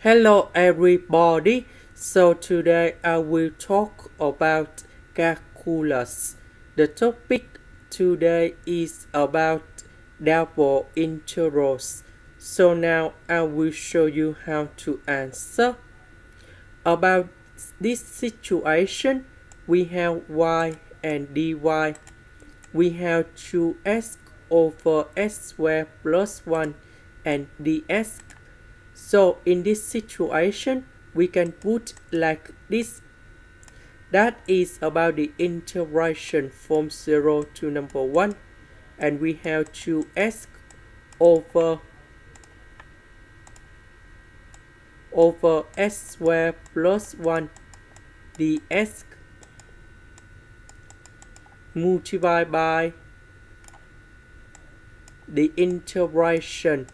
Hello everybody. So today I will talk about calculus. The topic today is about double integrals. So now I will show you how to answer. About this situation, we have y and dy. We have 2x over x squared plus 1 and dx. So in this situation, we can put like this. That is about the integration from 0 to number 1. And we have 2x over x squared plus 1 dx multiplied by the integration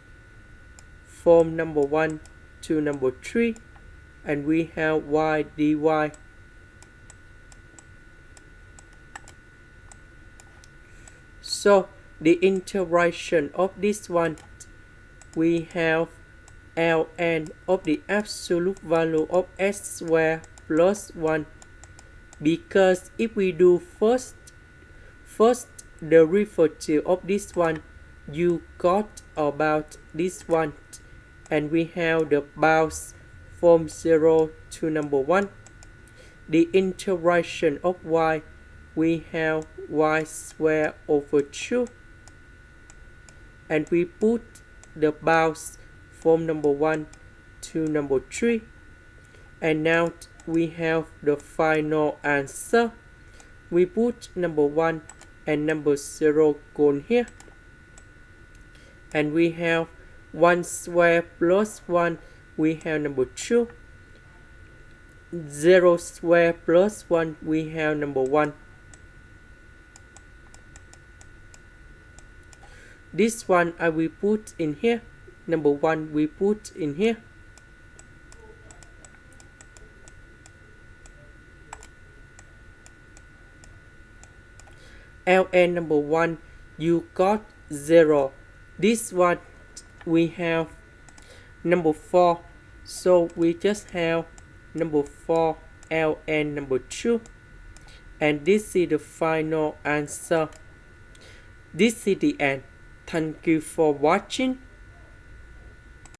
from number 1 to number 3, and we have y dy. So the integration of this one, we have ln of the absolute value of x squared plus 1, because if we do first derivative of this one, you got about this one, and we have the bounds from 0 to number 1. The integration of y, we have y squared over 2, and we put the bounds from number 1 to number 3, and now we have the final answer. We put number 1 and number 0 gone here, and we have 1 squared plus 1, we have number 2. 0 squared plus 1, we have number 1. This one I will put in here. Number 1 we put in here. Ln number 1, you got 0. This one we have number 4. So we just have number 4 ln number 2. And this is the final answer. This is the end. Thank you for watching.